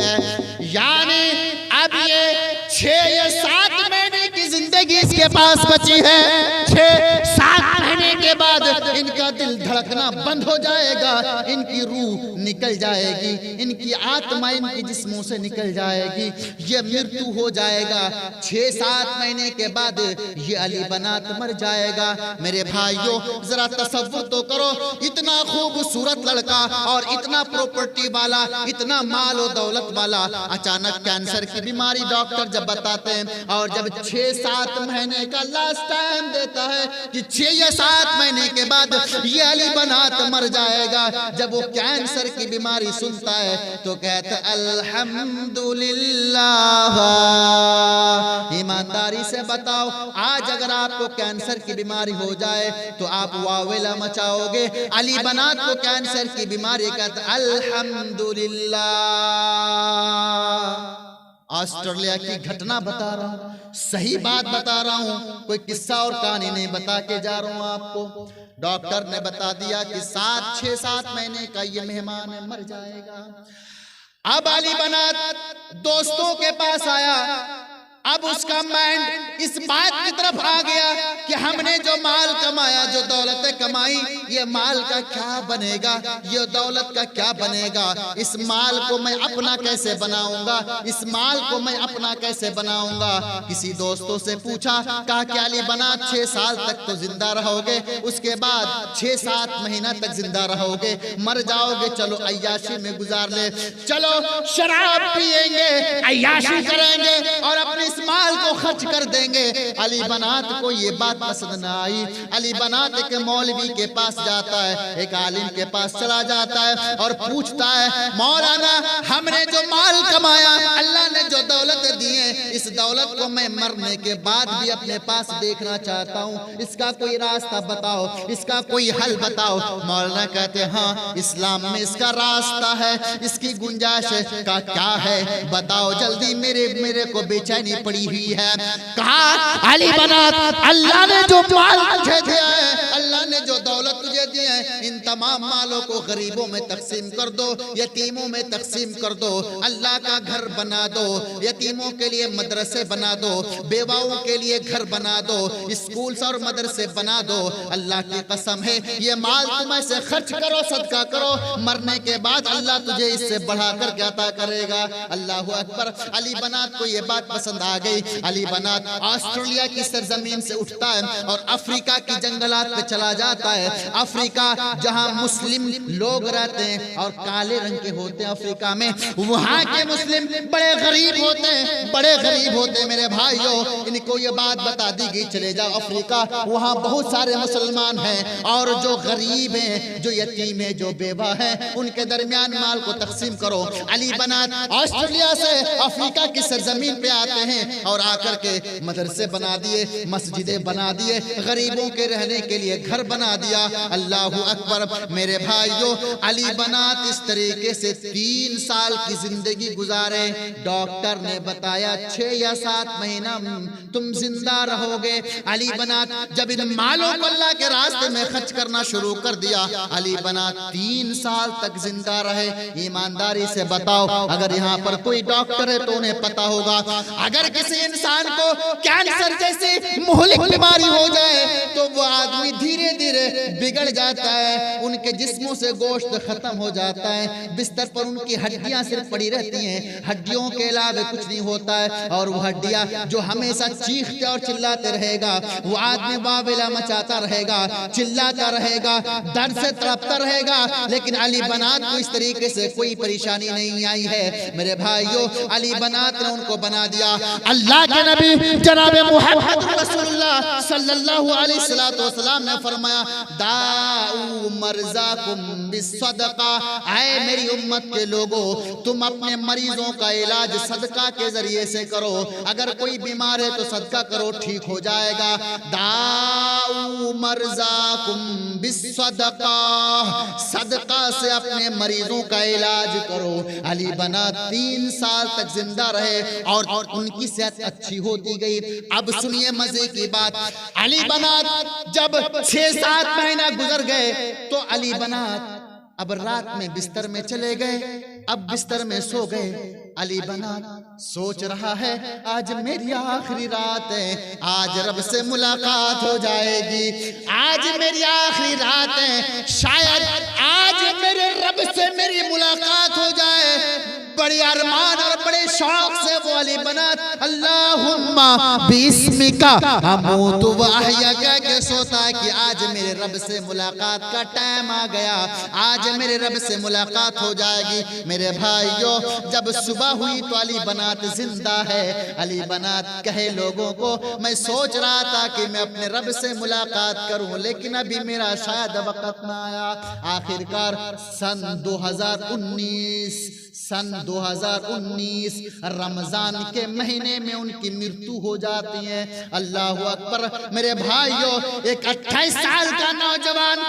Speaker 1: یعنی اب یہ 6 یا 7 مہینے کی زندگی اس کے پاس بچی ہے. 6-7 مہینے کے بعد ان کا دل دھڑکنا بند ہو جائے گا, ان کی روح نکل جائے گی, ان کی آتما ان کی جسموں سے نکل جائے گی, یہ مرتو ہو جائے گا. 6-7 مہینے کے بعد یہ علی بنات مر جائے گا. میرے بھائیوں ذرا تصور تو کرو, اتنا خوبصورت لڑکا اور اتنا پراپرٹی والا, اتنا مال و دولت والا, اچانک کینسر کی بیماری ڈاکٹر جب بتاتے ہیں اور جب 6-7 مہینے کا لاسٹ ٹائم دیتا ہے کہ 6 یا 7 مہینے کے بعد یہ علی بنات مر جائے گا, جب وہ کینسر کی بیماری سنتا ہے تو کہتا ہے الحمدللہ. ایمانداری سے بتاؤ آج اگر آپ کو کینسر کی بیماری ہو جائے تو آپ واویلا مچاؤ گے؟ علی بنات کو کینسر کی بیماری کہتا ہے الحمدللہ. آسٹریلیا کی گھٹنا بتا رہا ہوں, صحیح بات بتا رہا ہوں, کوئی قصہ اور کہانی نہیں بتا کے جا رہا ہوں آپ کو. ڈاکٹر نے بتا دیا کہ 6-7 مہینے کا یہ مہمان مر جائے گا. اب علی بنات دوستوں کے پاس آیا. اب اس کا مائنڈ اس بات کی طرف آ گیا کہ ہم نے جو مال کمایا, جو دولتیں کمائی, یہ مال کا کیا بنے گا, یہ دولت کا کیا بنے گا, اس مال کو میں اپنا کیسے بناؤں گا, اس مال کو میں اپنا کیسے بناؤں گا. کسی دوستوں سے پوچھا, کہا کہ علی بنات 6 سال تک تو زندہ رہو گے, اس کے بعد 6-7 مہینہ تک زندہ رہو گے, مر جاؤ گے, چلو عیاشی میں گزار لے, چلو شراب پیئیں گے, عیاشی کریں گے اور اپنے اس مال کو خرچ کر دیں گے. علی بنات کو یہ بات پسند نہ آئی. علی بنات ایک مولوی کے پاس جاتا ہے, ایک عالم کے پاس چلا جاتا ہے اور پوچھتا ہے, مولانا ہم نے جو مال کمایا, اللہ نے جو دولت دی ہے, اس دولت کو میں مرنے کے بعد بھی اپنے پاس دیکھنا چاہتا ہوں, اس کا کوئی راستہ بتاؤ, اس کا کوئی حل بتاؤ. مولانا کہتے ہیں ہاں اسلام میں اس کا راستہ ہے, اس کی گنجائش کا کیا ہے بتاؤ جلدی, میرے کو بے چینی پڑی ہوئی ہے. کہا علی بنات اللہ نے جو مال تجھے دیا ہے, اللہ نے جو دولت تجھے دی ہے, ان تمام مالوں کو غریبوں میں تقسیم کر دو, یتیموں میں تقسیم کر دو, اللہ کا گھر بنا دو, یتیموں کے لیے مدرسے بنا دو, بیواؤں کے لیے گھر بنا دو, اسکولز اور مدرسے بنا دو. اللہ کی قسم ہے یہ مال تم ایسے خرچ کرو, صدقہ کرو, مرنے کے بعد اللہ تجھے اس سے بڑھا کر کے عطا کرے گا. اللہ اکبر. علی بنات کو یہ بات پسند آ گئی. علی بنات آسٹریلیا کی سرزمین سے اٹھتا ہے اور افریقہ کی جنگلات پہ چلا جاتا ہے. افریقہ جہاں مسلم لوگ رہتے ہیں اور کالے رنگ کے ہوتے ہیں افریقہ میں, وہاں کے مسلم بڑے غریب ہوتے ہیں, بڑے غریب ہوتے ہیں. میرے بھائیوں ان کو یہ بات بتا دی گئی, چلے جاؤ افریقہ, وہاں بہت سارے مسلمان ہیں اور جو غریب ہیں, جو یتیم ہیں, جو بیوہ ہیں, ان کے درمیان مال کو تقسیم کرو. علی بنات آسٹریلیا سے افریقہ کی سرزمین پہ آتے ہیں اور آ کر کے مدرسے بنا دیے, مسجدیں بنا دیے, غریبوں کے رہنے کے لیے گھر بنا دیا. اللہ اکبر. میرے بھائیوں علی بنات اس طریقے سے 3 سال کی زندگی گزارے. ڈاکٹر نے بتایا 6 یا 7 مہینہ تم زندہ رہو گے. علی بنات جب ان مالوں کو اللہ کے راستے میں خرچ کرنا شروع کر دیا, علی بنات 3 سال تک زندہ رہے. ایمانداری سے بتاؤ اگر یہاں پر کوئی ڈاکٹر ہے تو انہیں پتا ہوگا, اگر کسی انسان کو کینسر جیسی مہلک بیماری ہو جائے تو وہ آدمی دھیرے دھیرے بگڑ جاتا ہے, ان کے جسموں سے گوشت ختم ہو جاتا ہے, بستر پر ان کی ہڈیاں صرف پڑی رہتی ہیں, ہڈیوں کے علاوہ کچھ نہیں ہوتا ہے. اور وہ ہڈیاں جو ہمیشہ چیختے اور چلاتے رہے گا, وہ آدمی واویلا مچاتا رہے گا, چلاتا رہے گا, درد سے تڑپتا رہے گا. لیکن علی بنات کو اس طریقے سے کوئی پریشانی نہیں آئی ہے. میرے بھائیوں علی بنات نے ان کو بنا دیا. اللہ کے نبی جناب محمد رسول اللہ صلی اللہ علیہ وسلم نے فرمایا فرمایا داؤ مرضاکم بالصدقہ، اے میری امت کے لوگوں تم اپنے مریضوں کا علاج صدقہ کے ذریعے سے کرو، اگر کوئی بیمار ہے تو صدقہ کرو ٹھیک ہو جائے گا۔ داؤ مرضاکم بالصدقہ، صدقہ سے اپنے مریضوں کا علاج کرو۔ علی بنا 3 سال تک زندہ رہے اور ان کی صحت اچھی ہوتی گئی۔ اب سنیے مزے کی بات، علی بنا جب 6-7 مہینہ گزر گئے تو علی بنا اب رات میں بستر میں چلے گئے، اب بستر میں سو گئے۔ علی بنا سوچ رہا ہے آج میری آخری رات ہے، آج رب سے ملاقات ہو جائے گی، آج میری آخری رات ہے، شاید آج میرے رب سے میری ملاقات ہو جائے۔ بڑی ارمان اور بڑے شوق سے وہ علی بنا اللہم باسمک اموت و احیا کہہ کے سوتا ہے کہ آج میرے رب سے ملاقات کا ٹائم آ گیا، آج میرے رب سے ملاقات ہو جائے گی۔ میرے بھائیوں جب صبح ہوئی تو علی بنات زندہ ہے۔ علی بنات کہے لوگوں کو میں سوچ رہا تھا کہ میں اپنے رب سے ملاقات کروں لیکن ابھی میرا شاید وقت نہ آیا۔ آخرکار سن 2019 رمضان کے مہینے میں ان کی مرتو ہو جاتی ہے۔ اللہ اکبر میرے بھائیوں، ایک 28 سال کا نوجوان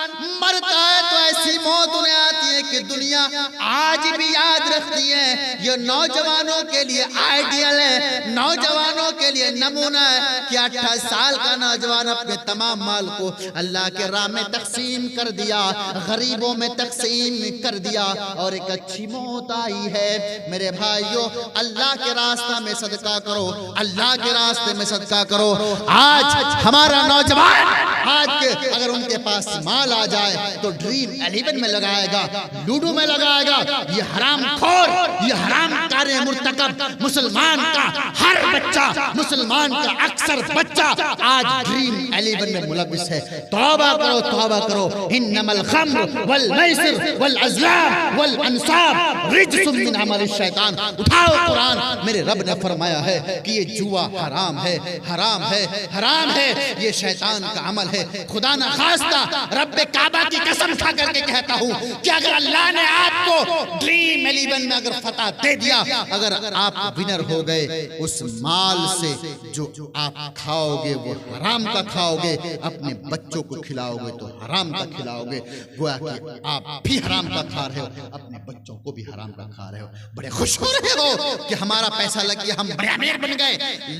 Speaker 1: مرتا ہے تو ایسی موت انہیں آتی ہے کہ دنیا آج بھی یاد رکھتی ہے۔ یہ نوجوانوں کے لیے آئیڈیل ہے، نوجوانوں کے لیے نمونہ ہے کہ 28 سال کا نوجوان اپنے تمام مال کو اللہ کے راہ میں تقسیم کر دیا، غریبوں میں تقسیم کر دیا اور ایک اچھی موت آئی ہے۔ میرے بھائیوں اللہ کے راستہ میں صدقہ کرو، اللہ کے راستے میں صدقہ کرو۔ آج ہمارا نوجوان آج کے اگر ان کے پاس مال آ جائے تو ڈریم 11 میں لگائے گا، لوڈو میں لگائے گا۔ یہ حرام خور، یہ حرام کار مرتکب مسلمان کا ہر بچہ، مسلمان کا اکثر بچہ آج ڈریم 11 میں ملوث ہے۔ توبہ کرو، توبہ کرو۔ انما الخمر والمیسر والازلام والانصاب رجس من عمل الشیطان۔ اٹھاؤ قرآن، میرے رب نے فرمایا ہے کہ یہ جوا حرام ہے، حرام ہے، حرام ہے، یہ شیطان کا عمل ہے۔ خدا نہ خواستہ رب کعبہ کی قسم کھا کر کے کہتا ہوں کہ اگر اللہ نے آپ کو ڈریم 11 میں اگر فتح دے دیا، اگر آپ ونر ہو گئے، اس مال سے جو آپ کھاؤ گے وہ حرام کا کھاؤ گے، اپنے بچوں کو کھلاؤ گے تو حرام کا کھلاؤ گے، گویا کہ آپ بھی حرام کا کھا رہے ہو، اپنے بچوں کو بھی حرام کا کھا رہے ہو۔ بڑے خوش ہو رہے ہو کہ ہمارا پیسہ لگ گیا، ہم بڑے امیر بن گئے۔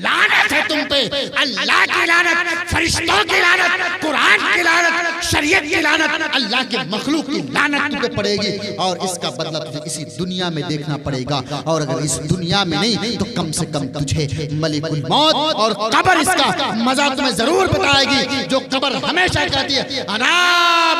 Speaker 1: لعنت ہے تم پہ، اللہ کی لعنت، فرشتوں کی لعنت، قرآن کی لعنت، شریعت کی لعنت، اللہ کے مخلوق کی لعنت تجھے پڑے گی اور اس کا بدلہ تجھے اسی دنیا میں دیکھنا پڑے گا، اور اگر اس دنیا میں نہیں تو کم سے کم تجھے ملک الموت اور قبر اس کا مزہ تمہیں ضرور بتائے گی، جو قبر ہمیشہ کہتی ہے انا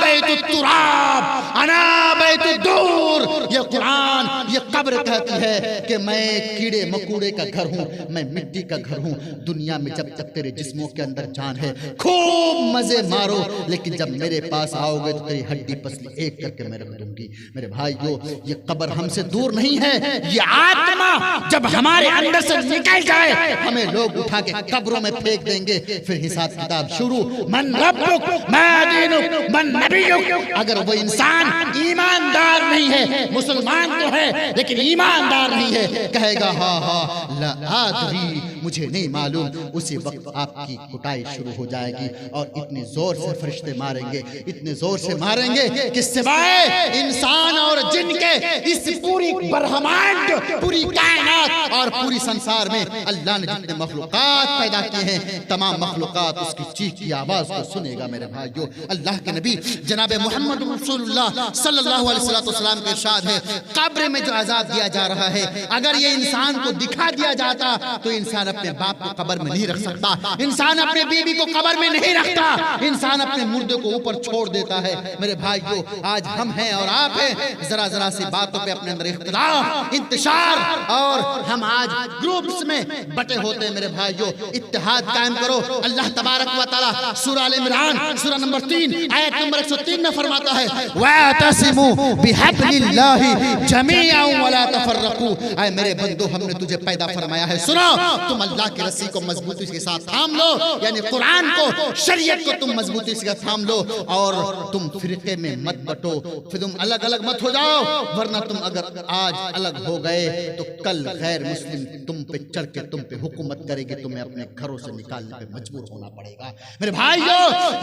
Speaker 1: بیت التراب انا بیت الدور۔ یہ قرآن، یہ قبر کہتی ہے کہ میں کیڑے مکوڑے کا گھر ہوں، میں مٹی کا گھر ہوں۔ دنیا میں جب تک تیرے جسموں کے اندر جان ہے خوب مزے مارو، لیکن جب میرے پاس آؤ گے تو تیری ہڈی پسلی ایک کر کے میں رکھ دوں گی۔ میرے بھائیو یہ قبر ہم سے دور نہیں ہے، یہ آتما جب ہمارے اندر سے نکل جائے ہمیں لوگ اٹھا کے قبروں میں پھینک دیں گے، پھر حساب کتاب شروع۔ من ربک ما دینک من نبیک۔ اگر وہ انسان ایماندار نہیں ہے، مسلمان تو ہے لیکن ایماندار نہیں ہے، کہے گا ہاں ہاں لا ادری، مجھے نہیں معلوم، اسی وقت آپ کی کٹائی شروع ہو جائے گی اور اتنے زور سے فرشتے ماریں گے، اتنے زور سے ماریں گے کہ سوائے انسان اور جن کے اس پوری برہمانڈ، پوری کائنات اور پوری سنسار میں اللہ نے جتنے مخلوقات پیدا کیے ہیں، تمام مخلوقات اس کی چیخ کی آواز کو سنے گا۔ میرے بھائیو اللہ کے نبی جناب محمد رسول اللہ صلی اللہ علیہ وسلم کا ارشاد ہے قبر میں جو عذاب دیا جا رہا ہے، اگر یہ انسان کو دکھا دیا جاتا تو انسان اپنے باپ کو قبر میں نہیں رکھ سکتا، انسان اپنے بیوی کو قبر میں نہیں رکھتا، انسان اپنے مردے کو اوپر چھوڑ دیتا ہے۔ میرے بھائیو آج ہم ہیں اور آپ ہیں، ذرا ذرا سی باتوں پہ اپنے اندر اختلاف، انتشار، اور ہم آج گروپس میں بٹے ہوتے ہیں۔ میرے بھائیو اتحاد قائم کرو۔ اللہ تبارک و تعالی سورہ ال عمران سورہ نمبر 3 آیت نمبر 103 میں فرماتا ہے وَاعْتَصِمُوا بِحَبْلِ اللَّهِ جَمِيعًا وَلَا تَفَرَّقُوا۔ اے میرے بندو ہم نے تجھے پیدا فرمایا ہے، سنو تم تم اللہ کی رسی کو مضبوطی کے ساتھ تھام لو، یعنی قرآن کو، شریعت کو تم مضبوطی سے تھام لو، اور تم فرقے میں مت بٹو، پھر تم الگ الگ مت ہو جاؤ، ورنہ تم اگر آج الگ ہو گئے تو کل غیر مسلم تم پہ چڑھ کے تم پہ حکومت کرے گی، تمہیں اپنے گھروں سے نکالنے پہ مجبور ہونا پڑے گا۔ میرے بھائیو،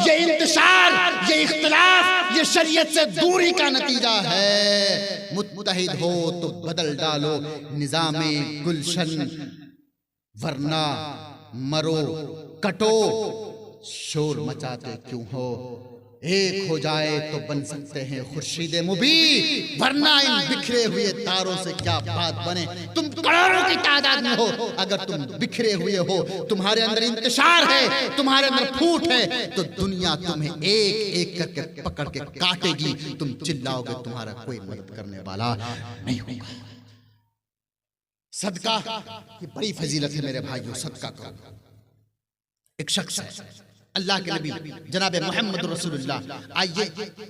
Speaker 1: یہ انتشار، یہ اختلاف، یہ شریعت سے دوری کا نتیجہ ہے۔ متحد ہو تو بدل ڈالو نظام گلشن، ورنہ مرو کٹو، شور مچاتے کیوں ہو؟ ایک ہو جائے تو بن سکتے ہیں خورشید مبین، ورنہ ان بکھرے ہوئے تاروں سے کیا بات بنے؟ تم کروڑوں کی تعداد میں ہو، اگر تم بکھرے ہوئے ہو، تمہارے اندر انتشار ہے، تمہارے اندر پھوٹ ہے، تو دنیا تمہیں ایک ایک کر کے پکڑ کے کاٹے گی، تم چلاؤ گے، تمہارا کوئی مدد کرنے والا نہیں ہوگا۔ صدقہ کی بڑی فضیلت ہے میرے بھائیو، صدقہ کرو۔ ایک شخص ہے، اللہ کے نبی جناب محمد رسول اللہ، آئیے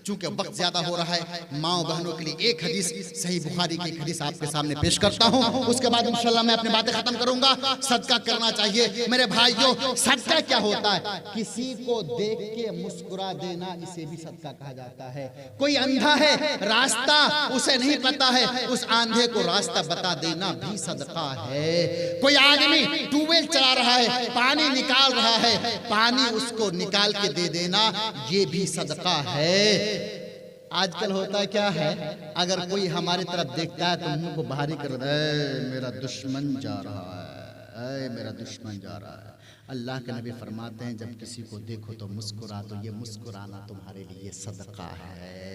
Speaker 1: چونکہ وقت زیادہ ہو رہا ہے، ماں بہنوں کے لیے ایک حدیث صحیح بخاری کی ایک حدیث آپ کے سامنے پیش کرتا ہوں، اس کے بعد انشاءاللہ میں اپنی باتیں ختم کروں گا۔ صدقہ کرنا چاہیے میرے بھائیوں۔ صدقہ کیا ہوتا ہے؟ کسی کو دیکھ کے مسکرا دینا، اسے بھی صدقہ کہا جاتا ہے۔ کوئی اندھا ہے، راستہ اسے نہیں پتا ہے، اس آندھے کو راستہ بتا دینا بھی صدقہ ہے۔ کوئی آدمی ٹیوب ویل چلا رہا ہے، پانی نکال رہا ہے، پانی اس کو نکال کے دے دینا، یہ بھی صدقہ ہے۔ آج کل ہوتا کیا ہے، اگر کوئی ہماری طرف دیکھتا ہے تو منہ کو بھاری کر دے، اے میرا دشمن جا رہا ہے، اے میرا دشمن جا رہا ہے۔ اللہ کے نبی فرماتے ہیں جب کسی کو دیکھو تو مسکرا، تو یہ مسکرانا تمہارے لیے صدقہ ہے۔